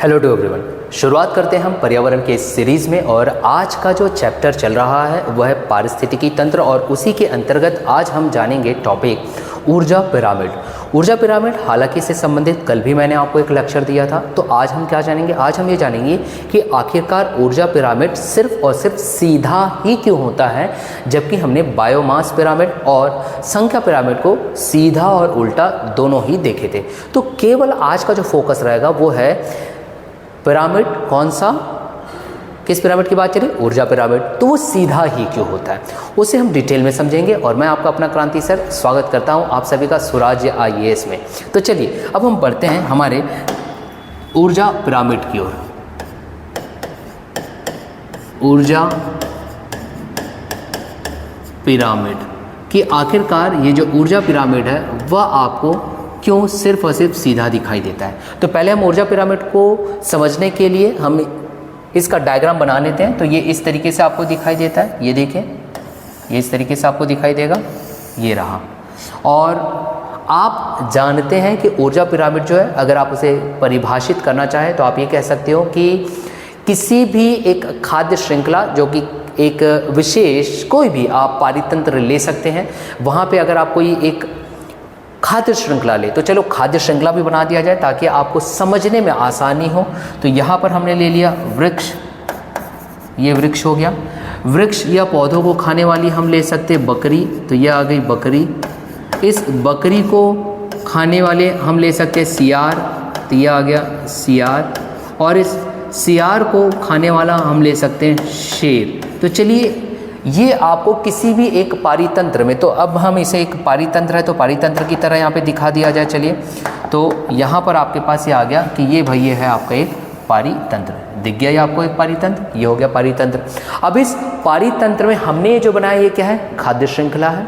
Hello to everyone. शुरुआत करते हैं हम पर्यावरण के इस सीरीज़ में और आज का जो चैप्टर चल रहा है वह है पारिस्थितिकी तंत्र और उसी के अंतर्गत आज हम जानेंगे टॉपिक ऊर्जा पिरामिड। ऊर्जा पिरामिड हालांकि इससे संबंधित कल भी मैंने आपको एक लेक्चर दिया था, तो आज हम क्या जानेंगे? आज हम ये जानेंगे कि आखिरकार ऊर्जा पिरामिड सिर्फ और सिर्फ सीधा ही क्यों होता है, जबकि हमने बायोमास पिरामिड और संख्या पिरामिड को सीधा और उल्टा दोनों ही देखे थे। तो केवल आज का जो फोकस रहेगा वो है पिरामिड। कौन सा, किस पिरामिड की बात चली? ऊर्जा पिरामिड। तो वो सीधा ही क्यों होता है उसे हम डिटेल में समझेंगे और मैं आपका अपना क्रांति सर स्वागत करता हूं आप सभी का स्वराज्य IAS में। तो चलिए अब हम बढ़ते हैं हमारे ऊर्जा पिरामिड की ओर। ऊर्जा पिरामिड कि आखिरकार ये जो ऊर्जा पिरामिड है वह आपको क्यों सिर्फ और सिर्फ सीधा दिखाई देता है। तो पहले हम ऊर्जा पिरामिड को समझने के लिए हम इसका डायग्राम बना लेते हैं। तो ये इस तरीके से आपको दिखाई देता है, ये देखें, ये इस तरीके से आपको दिखाई देगा, ये रहा। और आप जानते हैं कि ऊर्जा पिरामिड जो है, अगर आप उसे परिभाषित करना चाहें तो आप ये कह सकते हो कि किसी भी एक खाद्य श्रृंखला, जो कि एक विशेष कोई भी आप पारितंत्र ले सकते हैं, वहाँ पे अगर आप कोई एक खाद्य श्रृंखला ले, तो चलो खाद्य श्रृंखला भी बना दिया जाए ताकि आपको समझने में आसानी हो। तो यहाँ पर हमने ले लिया वृक्ष, ये वृक्ष हो गया। वृक्ष या पौधों को खाने वाली हम ले सकते हैं बकरी, तो यह आ गई बकरी। इस बकरी को खाने वाले हम ले सकते हैं सियार, तो यह आ गया सियार। और इस सियार को खाने वाला हम ले सकते हैं शेर। तो चलिए ये आपको किसी भी एक पारितंत्र में, तो अब हम इसे एक पारितंत्र है तो पारितंत्र की तरह यहाँ पे दिखा दिया जाए। चलिए तो यहाँ पर आपके पास ये आ गया कि ये भाई ये है आपका एक पारितंत्र, दिख गया ये आपको एक पारितंत्र, ये हो गया पारितंत्र। अब इस पारितंत्र में हमने जो बनाया ये क्या है? खाद्य श्रृंखला है।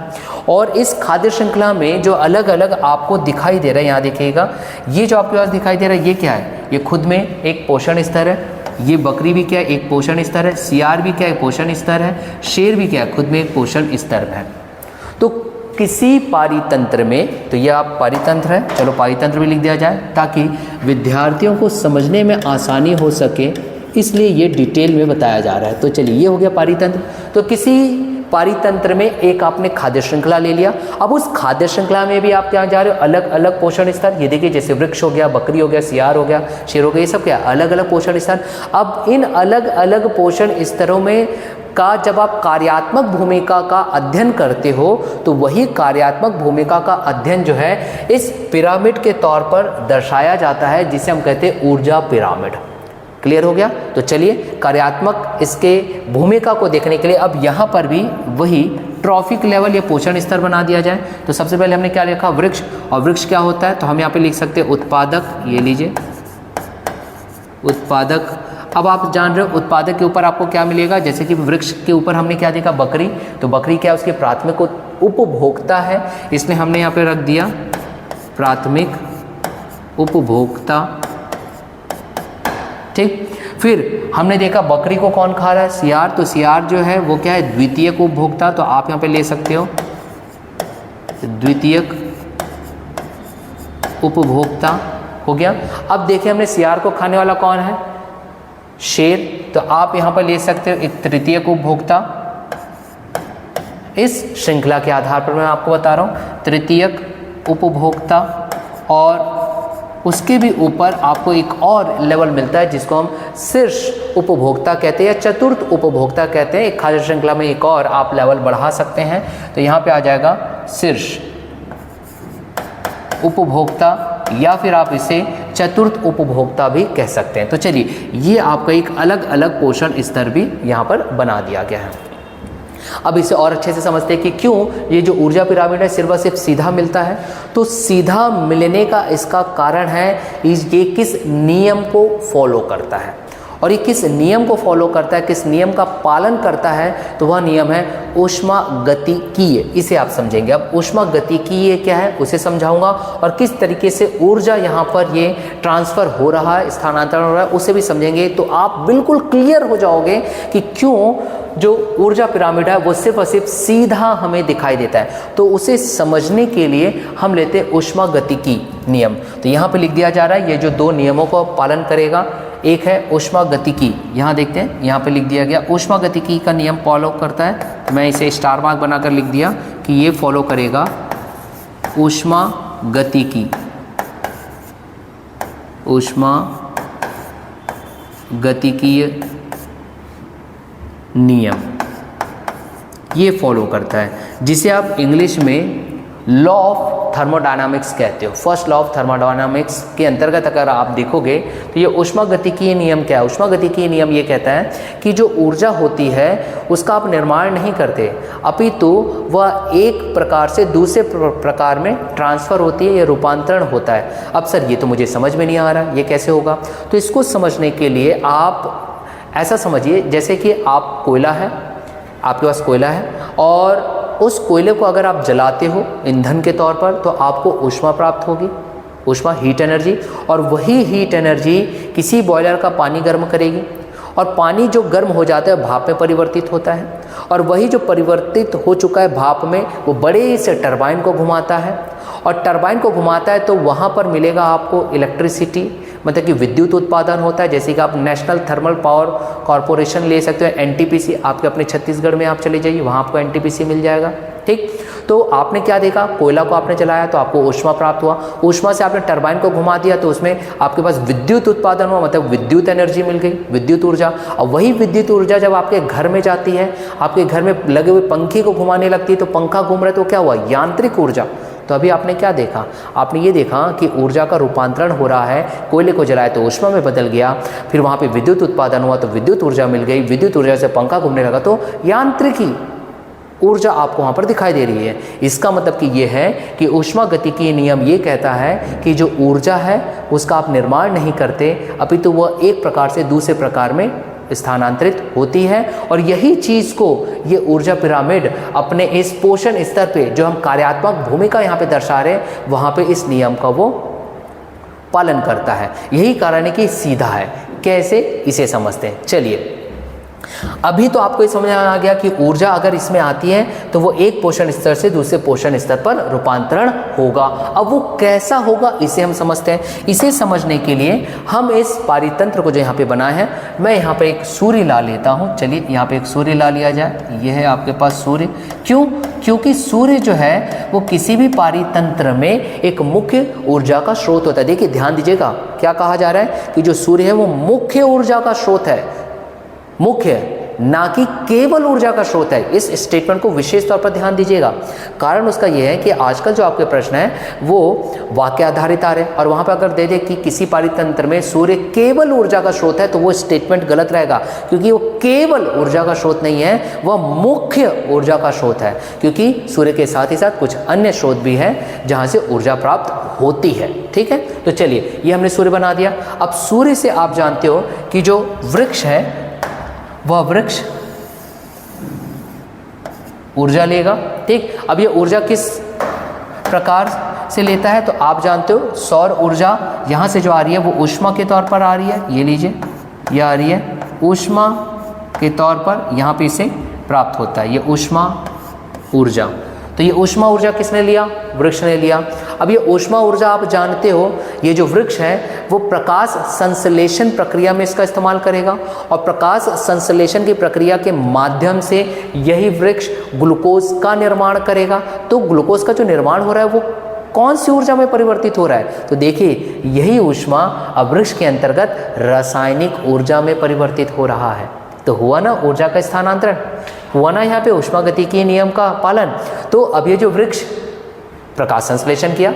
और इस खाद्य श्रृंखला में जो अलग अलग आपको दिखाई दे रहा है, यहाँ देखिएगा, ये जो आपके पास दिखाई दे रहा है ये क्या है? ये खुद में एक पोषण स्तर है। ये बकरी भी क्या है? एक पोषण स्तर है। सियार भी क्या है? पोषण स्तर है। शेर भी क्या है? खुद में एक पोषण स्तर है। तो किसी पारितंत्र में, तो ये आप पारितंत्र है, चलो पारितंत्र भी लिख दिया जाए ताकि विद्यार्थियों को समझने में आसानी हो सके, इसलिए ये डिटेल में बताया जा रहा है। तो चलिए ये हो गया पारितंत्र। तो किसी पारितंत्र में एक आपने खाद्य श्रृंखला ले लिया। अब उस खाद्य श्रृंखला में भी आप क्या जा रहे हो? अलग अलग पोषण स्तर। ये देखिए जैसे वृक्ष हो गया, बकरी हो गया, सियार हो गया, शेर हो गया, ये सब क्या अलग अलग पोषण स्तर। अब इन अलग अलग पोषण स्तरों में का जब आप कार्यात्मक भूमिका का अध्ययन करते हो तो वही कार्यात्मक भूमिका का अध्ययन जो है इस पिरामिड के तौर पर दर्शाया जाता है, जिसे हम कहते हैं ऊर्जा पिरामिड। क्लियर हो गया? तो चलिए कार्यात्मक इसके भूमिका को देखने के लिए अब यहाँ पर भी वही ट्रॉफिक लेवल या पोषण स्तर बना दिया जाए। तो सबसे पहले हमने क्या लिखा? वृक्ष। और वृक्ष क्या होता है? तो हम यहाँ पे लिख सकते हैं उत्पादक, ये लीजिए उत्पादक। अब आप जान रहे हो उत्पादक के ऊपर आपको क्या मिलेगा? जैसे कि वृक्ष के ऊपर हमने क्या देखा? बकरी। तो बकरी क्या है? उसके प्राथमिक उपभोक्ता है, इसलिए हमने यहाँ पे रख दिया प्राथमिक उपभोक्ता। ठीक। फिर हमने देखा बकरी को कौन खा रहा है? सियार। तो सियार जो है वो क्या है? द्वितीयक उपभोक्ता। तो आप यहाँ पे ले सकते हो द्वितीयक उपभोक्ता हो गया। अब देखिए हमने सियार को खाने वाला कौन है? शेर। तो आप यहाँ पर ले सकते हो एक तृतीयक उपभोक्ता। इस श्रृंखला के आधार पर मैं आपको बता रहा हूँ तृतीयक उपभोक्ता। और उसके भी ऊपर आपको एक और लेवल मिलता है जिसको हम शीर्ष उपभोक्ता कहते हैं या चतुर्थ उपभोक्ता कहते हैं। एक खाद्य श्रृंखला में एक और आप लेवल बढ़ा सकते हैं, तो यहाँ पे आ जाएगा शीर्ष उपभोक्ता या फिर आप इसे चतुर्थ उपभोक्ता भी कह सकते हैं। तो चलिए ये आपका एक अलग अलग पोषण स्तर भी यहाँ पर बना दिया गया है। अब इसे और अच्छे से समझते हैं कि क्यों ये जो ऊर्जा पिरामिड है सिर्फ और सिर्फ सीधा मिलता है। तो सीधा मिलने का इसका कारण है ये किस नियम को फॉलो करता है, और ये किस नियम को फॉलो करता है, किस नियम का पालन करता है, तो वह नियम है ऊष्मागतिकीय, इसे आप समझेंगे। अब ऊष्मागतिकीय क्या है उसे समझाऊंगा, और किस तरीके से ऊर्जा यहाँ पर ये ट्रांसफ़र हो रहा है, स्थानांतरण हो रहा है, उसे भी समझेंगे। तो आप बिल्कुल क्लियर हो जाओगे कि क्यों जो ऊर्जा पिरामिड है वो सिर्फ और सिर्फ सीधा हमें दिखाई देता है। तो उसे समझने के लिए हम लेते हैं ऊष्मागतिकी नियम। तो यहाँ पे लिख दिया जा रहा है, ये जो दो नियमों को पालन करेगा, एक है ऊष्मागतिकी, यहाँ देखते हैं, यहाँ पे लिख दिया गया ऊष्मागतिकी का नियम फॉलो करता है। मैं इसे स्टार मार्क बनाकर लिख दिया कि ये फॉलो करेगा ऊष्मागतिकी, ऊष्मागतिकीय नियम ये फॉलो करता है, जिसे आप इंग्लिश में लॉ ऑफ थर्मोडायनामिक्स कहते हो। फर्स्ट लॉ ऑफ थर्मोडायनामिक्स के अंतर्गत अगर आप देखोगे तो ये ऊष्मागतिकीय नियम क्या है। ऊष्मागतिकीय नियम ये कहता है कि जो ऊर्जा होती है उसका आप निर्माण नहीं करते, अपितु वह एक प्रकार से दूसरे प्रकार में ट्रांसफ़र होती है या रूपांतरण होता है। अब सर ये तो मुझे समझ में नहीं आ रहा, ये कैसे होगा? तो इसको समझने के लिए आप ऐसा समझिए जैसे कि आप कोयला है, आपके पास कोयला है, और उस कोयले को अगर आप जलाते हो ईंधन के तौर पर तो आपको ऊष्मा प्राप्त होगी, ऊष्मा, हीट एनर्जी, और वही हीट एनर्जी किसी बॉयलर का पानी गर्म करेगी, और पानी जो गर्म हो जाता है भाप में परिवर्तित होता है, और वही जो परिवर्तित हो चुका है भाप में वो बड़े से टरबाइन को घुमाता है, और टरबाइन को घुमाता है तो वहाँ पर मिलेगा आपको इलेक्ट्रिसिटी, मतलब कि विद्युत उत्पादन होता है। जैसे कि आप नेशनल थर्मल पावर कॉरपोरेशन ले सकते हो, एनटीपीसी, आपके अपने छत्तीसगढ़ में आप चले जाइए, वहाँ आपको एनटीपीसी मिल जाएगा। ठीक, तो आपने क्या देखा, कोयला को आपने जलाया तो आपको ऊष्मा प्राप्त हुआ, ऊष्मा से आपने टरबाइन को घुमा दिया तो उसमें आपके पास विद्युत उत्पादन हुआ, मतलब विद्युत एनर्जी मिल गई, विद्युत ऊर्जा। और वही विद्युत ऊर्जा जब आपके घर में जाती है, आपके घर में लगे हुए पंखे को घुमाने लगती है, तो पंखा घूम रहा है तो क्या हुआ, यांत्रिक ऊर्जा। तो अभी आपने क्या देखा, आपने ये देखा कि ऊर्जा का रूपांतरण हो रहा है, कोयले को जलाया तो ऊष्मा में बदल गया, फिर वहाँ पे विद्युत उत्पादन हुआ तो विद्युत ऊर्जा मिल गई, विद्युत ऊर्जा से पंखा घूमने लगा तो यांत्रिकी ऊर्जा आपको वहाँ पर दिखाई दे रही है। इसका मतलब कि ये है कि ऊष्मागतिकीय नियम ये कहता है कि जो ऊर्जा है उसका आप निर्माण नहीं करते, अपितु वह एक प्रकार से दूसरे प्रकार में स्थानांतरित होती है। और यही चीज़ को ये ऊर्जा पिरामिड अपने इस पोषण स्तर पे जो हम कार्यात्मक भूमिका यहाँ पे दर्शा रहे हैं वहाँ पे इस नियम का वो पालन करता है। यही कारण है कि सीधा है। कैसे, इसे समझते हैं। चलिए, अभी तो आपको ये समझ में आ गया कि ऊर्जा अगर इसमें आती है तो वो एक पोषण स्तर से दूसरे पोषण स्तर पर रूपांतरण होगा। अब वो कैसा होगा इसे हम समझते हैं। इसे समझने के लिए हम इस पारितंत्र को जो यहाँ पे बना है, मैं यहाँ पे एक सूर्य ला लेता हूँ। चलिए यहाँ पे एक सूर्य ला लिया जाए। ये है आपके पास सूर्य। क्यों? क्योंकि सूर्य जो है वो किसी भी पारितंत्र में एक मुख्य ऊर्जा का स्रोत होता है। देखिए ध्यान दीजिएगा, क्या कहा जा रहा है कि जो सूर्य है वो मुख्य ऊर्जा का स्रोत है, मुख्य, ना कि केवल ऊर्जा का स्रोत है। इस स्टेटमेंट को विशेष तौर पर ध्यान दीजिएगा। कारण उसका यह है कि आजकल जो आपके प्रश्न है वो वाक्य आधारित आ रहे हैं, और वहां पर अगर दे दे कि किसी पारितंत्र में सूर्य केवल ऊर्जा का स्रोत है तो वो स्टेटमेंट गलत रहेगा, क्योंकि वो केवल ऊर्जा का स्रोत नहीं है, वह मुख्य ऊर्जा का स्रोत है। क्योंकि सूर्य के साथ ही साथ कुछ अन्य स्रोत भी हैं जहां से ऊर्जा प्राप्त होती है। ठीक है, तो चलिए ये हमने सूर्य बना दिया। अब सूर्य से आप जानते हो कि जो वृक्ष है वह वृक्ष ऊर्जा लेगा। ठीक, अब ये ऊर्जा किस प्रकार से लेता है तो आप जानते हो, सौर ऊर्जा यहाँ से जो आ रही है वो ऊष्मा के तौर पर आ रही है। ये लीजिए, ये आ रही है ऊष्मा के तौर पर, यहाँ पे इसे प्राप्त होता है ये ऊष्मा ऊर्जा। तो ये ऊष्मा ऊर्जा किसने लिया? वृक्ष ने लिया। अब ये ऊष्मा ऊर्जा आप जानते हो, ये जो वृक्ष है वो प्रकाश संश्लेषण प्रक्रिया में इसका इस्तेमाल करेगा, और प्रकाश संश्लेषण की प्रक्रिया के माध्यम से यही वृक्ष ग्लूकोज का निर्माण करेगा। तो ग्लूकोज का जो निर्माण हो रहा है वो कौन सी ऊर्जा में परिवर्तित हो रहा है? तो देखिए यही ऊष्मा अब वृक्ष के अंतर्गत रासायनिक ऊर्जा में परिवर्तित हो रहा है। तो हुआ ना ऊर्जा का स्थानांतरण, हुआ ना यहाँ पे ऊष्मागतिकीय नियम का पालन। तो अब ये जो वृक्ष प्रकाश संश्लेषण किया,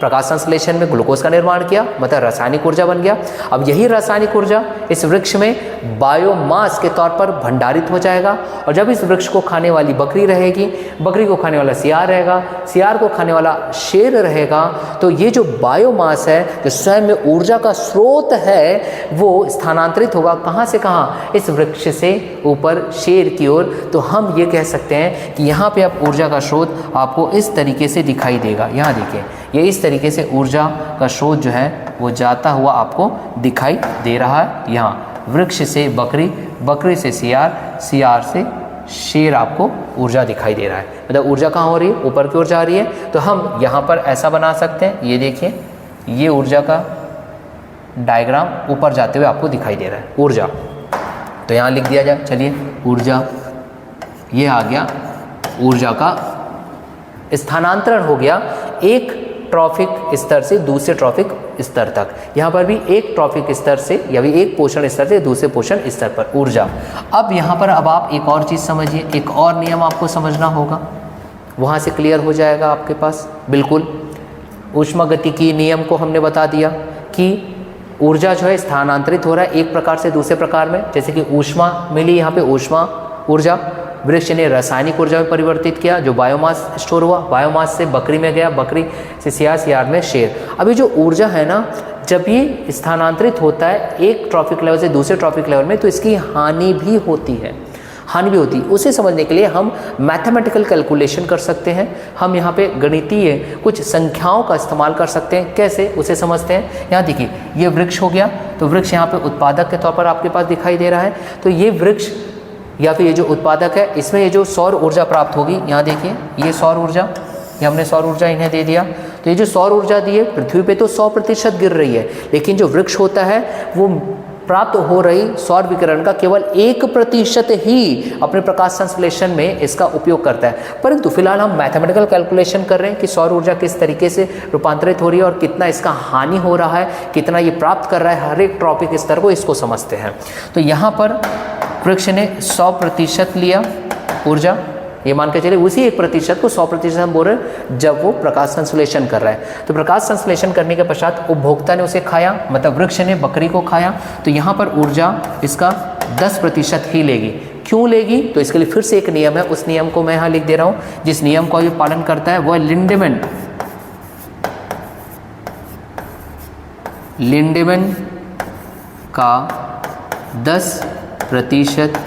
प्रकाश संश्लेषण में ग्लूकोज का निर्माण किया, मतलब रासायनिक ऊर्जा बन गया। अब यही रासायनिक ऊर्जा इस वृक्ष में बायोमास के तौर पर भंडारित हो जाएगा, और जब इस वृक्ष को खाने वाली बकरी रहेगी, बकरी को खाने वाला सियार रहेगा, सियार को खाने वाला शेर रहेगा, तो ये जो बायोमास है, जो स्वयं में ऊर्जा का स्रोत है, वो स्थानांतरित होगा कहाँ से कहाँ, इस वृक्ष से ऊपर शेर की ओर। तो हम ये कह सकते हैं कि यहाँ पे अब ऊर्जा का स्रोत आपको इस तरीके से दिखाई देगा। यहाँ देखिए, ये इस तरीके से ऊर्जा का स्रोत जो है वो जाता हुआ आपको दिखाई दे रहा है। यहाँ वृक्ष से बकरी, बकरी से सियार, सियार से शेर आपको ऊर्जा दिखाई दे रहा है। मतलब ऊर्जा कहाँ हो रही है, ऊपर की ओर जा रही है। तो हम यहाँ पर ऐसा बना सकते हैं, ये देखिए, ये ऊर्जा का डायग्राम ऊपर जाते हुए आपको दिखाई दे रहा है, ऊर्जा। तो यहाँ लिख दिया जाए, चलिए, ऊर्जा, ये आ गया ऊर्जा का स्थानांतरण हो गया एक ट्रॉफिक स्तर से दूसरे ट्रॉफिक स्तर तक। यहाँ पर भी एक ट्रॉफिक स्तर से या भी एक पोषण स्तर से दूसरे पोषण स्तर पर ऊर्जा। अब यहाँ पर अब आप एक और चीज़ समझिए, एक और नियम आपको समझना होगा, वहाँ से क्लियर हो जाएगा आपके पास। बिल्कुल, ऊष्मागतिकी नियम को हमने बता दिया कि ऊर्जा जो है स्थानांतरित हो रहा है एक प्रकार से दूसरे प्रकार में। जैसे कि ऊष्मा मिली, यहाँ पे ऊष्मा ऊर्जा, वृक्ष ने रासायनिक ऊर्जा में परिवर्तित किया, जो बायोमास स्टोर हुआ, बायोमास से बकरी में गया, बकरी से सियार, सियार में शेर। अभी जो ऊर्जा है ना, जब ये स्थानांतरित होता है एक ट्रॉफिक लेवल से दूसरे ट्रॉफिक लेवल में, तो इसकी हानि भी होती है, हानि भी होती है। उसे समझने के लिए हम मैथमेटिकल कैलकुलेशन कर सकते हैं, हम यहाँ पे गणितीय कुछ संख्याओं का इस्तेमाल कर सकते हैं। कैसे, उसे समझते हैं। यहाँ देखिए, ये वृक्ष हो गया, तो वृक्ष यहाँ पे उत्पादक के तौर पर आपके पास दिखाई दे रहा है। तो ये वृक्ष या फिर ये जो उत्पादक है, इसमें ये जो सौर ऊर्जा प्राप्त होगी, यहाँ देखिए, ये सौर ऊर्जा, ये हमने सौर ऊर्जा इन्हें दे दिया। तो ये जो सौर ऊर्जा दी है, पृथ्वी पे तो 100% गिर रही है, लेकिन जो वृक्ष होता है वो प्राप्त हो रही सौर विकिरण का केवल 1% ही अपने प्रकाश संश्लेषण में इसका उपयोग करता है। परंतु फिलहाल हम मैथमेटिकल कैलकुलेशन कर रहे हैं कि सौर ऊर्जा किस तरीके से रूपांतरित हो रही है और कितना इसका हानि हो रहा है, कितना ये प्राप्त कर रहा है हर एक ट्रॉपिक स्तर को, इसको समझते हैं। तो यहाँ पर वृक्ष ने 100% लिया ऊर्जा, ये मान के चलिए उसी 1% को 100% हम बोल रहे हैं जब वो प्रकाश संश्लेषण कर रहा है। तो प्रकाश संश्लेषण करने के पश्चात उपभोक्ता ने उसे खाया, मतलब वृक्ष ने बकरी को खाया, तो यहाँ पर ऊर्जा इसका 10% ही लेगी। क्यों लेगी, तो इसके लिए फिर से एक नियम है, उस नियम को मैं यहाँ लिख दे रहा हूँ। जिस नियम का ये पालन करता है वो है लिंडेमैन का 10%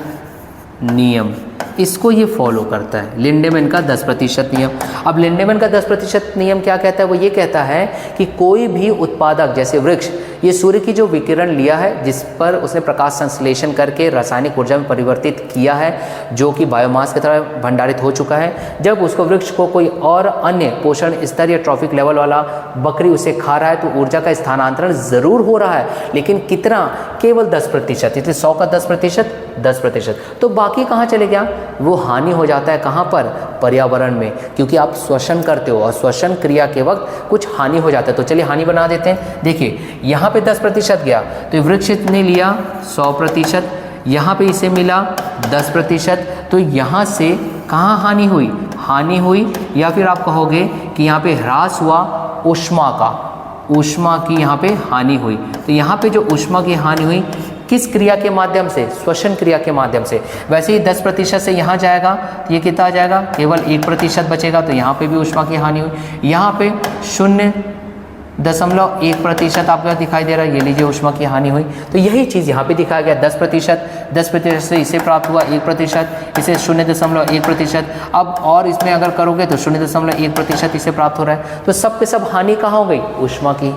नियम, इसको ये फॉलो करता है, लिंडेमैन का 10% नियम। अब लिंडेमैन का 10% नियम क्या कहता है, वो ये कहता है कि कोई भी उत्पादक जैसे वृक्ष, ये सूर्य की जो विकिरण लिया है, जिस पर उसने प्रकाश संश्लेषण करके रासायनिक ऊर्जा में परिवर्तित किया है, जो कि बायोमास की तरह भंडारित हो चुका है, जब उसको वृक्ष को कोई और अन्य पोषण स्तर या ट्रॉफिक लेवल वाला बकरी उसे खा रहा है, तो ऊर्जा का स्थानांतरण जरूर हो रहा है, लेकिन कितना, केवल 10%। इसलिए 100 का 10%। तो बाकी कहाँ चले गया, वो हानि हो जाता है कहाँ पर, पर्यावरण में, क्योंकि आप श्वसन करते हो और श्वसन क्रिया के वक्त कुछ हानि हो जाता है। तो चलिए हानि बना देते हैं। देखिए यहाँ पे 10% गया, तो वृक्ष ने लिया 100%, यहाँ पे इसे मिला 10%, तो यहाँ से कहाँ हानि हुई, हानि हुई, या फिर आप कहोगे कि यहाँ पे ह्रास हुआ ऊष्मा का, ऊष्मा की यहाँ पे हानि हुई। तो यहाँ पे जो ऊष्मा की हानि हुई किस क्रिया के माध्यम से, श्वसन क्रिया के माध्यम से। वैसे ही 10% से यहाँ जाएगा तो ये कितना आ जाएगा, केवल 1% बचेगा, तो यहाँ पे भी ऊष्मा की हानि हुई। यहाँ पे 0.1% आपको दिखाई दे रहा है, ये लीजिए ऊष्मा की हानि हुई। तो यही चीज़ यहाँ पे दिखाया गया, 10% से इसे प्राप्त हुआ 1%, इसे 0.1%। अब और इसमें अगर करोगे तो 0.1% इसे प्राप्त हो रहा है। तो सब के सब हानि कहाँ हो गई, ऊष्मा की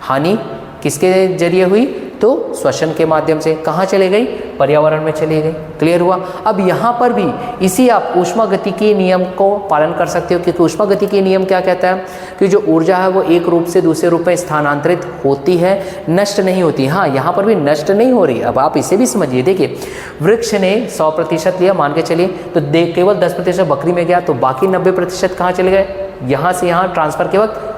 हानि किसके जरिए हुई, तो श्वसन के माध्यम से कहाँ चले गई, पर्यावरण में चली गई। क्लियर हुआ। अब यहाँ पर भी इसी आप ऊष्मागतिकीय नियम को पालन कर सकते हो, क्योंकि ऊष्मागतिकीय नियम क्या कहता है कि जो ऊर्जा है वो एक रूप से दूसरे रूप में स्थानांतरित होती है, नष्ट नहीं होती। हाँ, यहाँ पर भी नष्ट नहीं हो रही। अब आप इसे भी समझिए। देखिए, वृक्ष ने 100% लिया मान के चलिए, तो केवल 10% बकरी में गया, तो बाकी 90% कहाँ चले गए, यहाँ से यहाँ ट्रांसफर के वक्त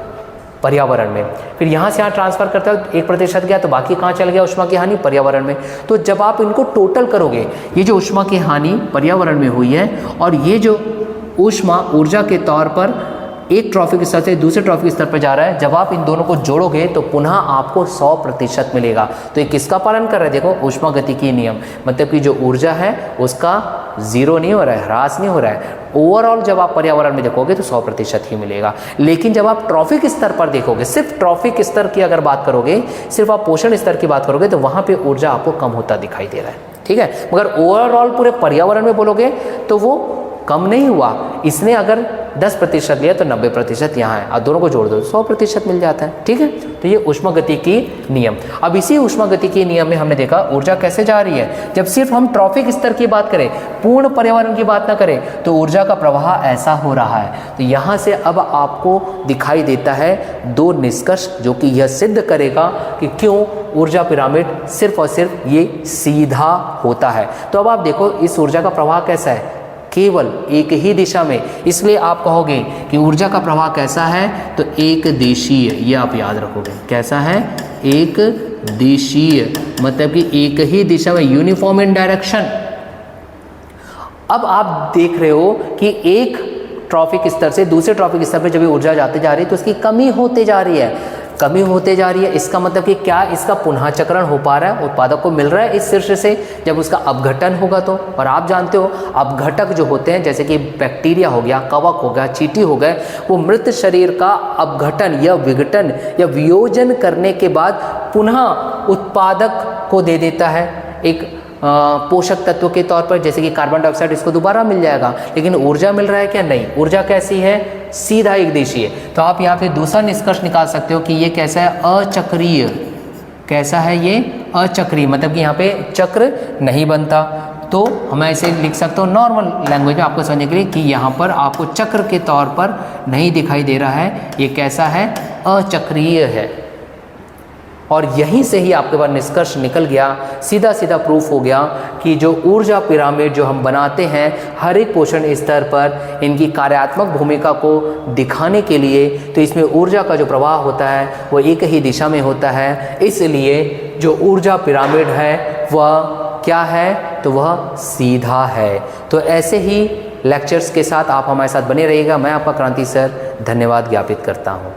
पर्यावरण में। फिर यहाँ से यहाँ ट्रांसफर करता है, 1% गया, तो बाकी कहाँ चल गया, ऊष्मा की हानि पर्यावरण में। तो जब आप इनको टोटल करोगे, ये जो ऊष्मा की हानि पर्यावरण में हुई है और ये जो ऊष्मा ऊर्जा के तौर पर एक ट्रॉफिक स्तर से दूसरे ट्रॉफिक स्तर पर जा रहा है, जब आप इन दोनों को जोड़ोगे तो पुनः आपको 100% मिलेगा। तो ये किसका पालन कर रहा है? देखो, ऊष्मागतिकीय नियम, मतलब कि जो ऊर्जा है उसका जीरो नहीं हो रहा है, ह्रास नहीं हो रहा है। ओवरऑल जब आप पर्यावरण में देखोगे तो 100% ही मिलेगा। लेकिन जब आप ट्रॉफिक स्तर पर देखोगे, सिर्फ ट्रॉफिक स्तर की अगर बात करोगे, सिर्फ आप पोषण स्तर की बात करोगे, तो वहाँ पे ऊर्जा आपको कम होता दिखाई दे रहा है, ठीक है। मगर ओवरऑल पूरे पर्यावरण में बोलोगे तो वो कम नहीं हुआ। इसने अगर 10% लिया तो 90% यहाँ है, और दोनों को जोड़ दो 100% मिल जाता है, ठीक है। तो ये ऊष्मागतिकीय नियम। अब इसी ऊष्मागतिकीय नियम में हमने देखा ऊर्जा कैसे जा रही है। जब सिर्फ हम ट्रॉफिक स्तर की बात करें, पूर्ण पर्यावरण की बात ना करें, तो ऊर्जा का प्रवाह ऐसा हो रहा है। तो यहाँ से अब आपको दिखाई देता है 2 निष्कर्ष, जो कि यह सिद्ध करेगा कि क्यों ऊर्जा पिरामिड सिर्फ और सिर्फ ये सीधा होता है। तो अब आप देखो इस ऊर्जा का प्रवाह कैसा है, केवल एक ही दिशा में। इसलिए आप कहोगे कि ऊर्जा का प्रवाह कैसा है, तो एक देशीय, ये आप याद रखोगे। कैसा है? एक देशीय, मतलब कि एक ही दिशा में, यूनिफॉर्म इन डायरेक्शन। अब आप देख रहे हो कि एक ट्रॉफिक स्तर से दूसरे ट्रॉफिक स्तर पर जब ऊर्जा जाते जा रही है तो उसकी कमी होते जा रही है, कमी होते जा रही है। इसका मतलब कि क्या इसका पुनः चक्रण हो पा रहा है, उत्पादक को मिल रहा है इस शीर्ष से, जब उसका अपघटन होगा तो। और आप जानते हो अपघटक जो होते हैं, जैसे कि बैक्टीरिया हो गया, कवक हो गया, चींटी हो गए, वो मृत शरीर का अपघटन या विघटन या वियोजन करने के बाद पुनः उत्पादक को दे देता है एक पोषक तत्व के तौर पर, जैसे कि कार्बन डाइऑक्साइड, इसको दोबारा मिल जाएगा। लेकिन ऊर्जा मिल रहा है क्या? नहीं। ऊर्जा कैसी है? सीधा एक देशीय। तो आप यहाँ पे दूसरा निष्कर्ष निकाल सकते हो कि ये कैसा है? अचक्रीय। कैसा है ये? अचक्रीय, मतलब कि यहाँ पे चक्र नहीं बनता। तो हम ऐसे लिख सकते हो नॉर्मल लैंग्वेज में आपको समझने के लिए कि यहाँ पर आपको चक्र के तौर पर नहीं दिखाई दे रहा है। ये कैसा है? अचक्रीय है। और यहीं से ही आपके पास निष्कर्ष निकल गया, सीधा सीधा प्रूफ हो गया कि जो ऊर्जा पिरामिड जो हम बनाते हैं हर एक पोषण स्तर पर, इनकी कार्यात्मक भूमिका को दिखाने के लिए, तो इसमें ऊर्जा का जो प्रवाह होता है वो एक ही दिशा में होता है। इसलिए जो ऊर्जा पिरामिड है वह क्या है? तो वह सीधा है। तो ऐसे ही लेक्चर्स के साथ आप हमारे साथ बने रहिएगा। मैं आपका क्रांति सर धन्यवाद ज्ञापित करता हूँ।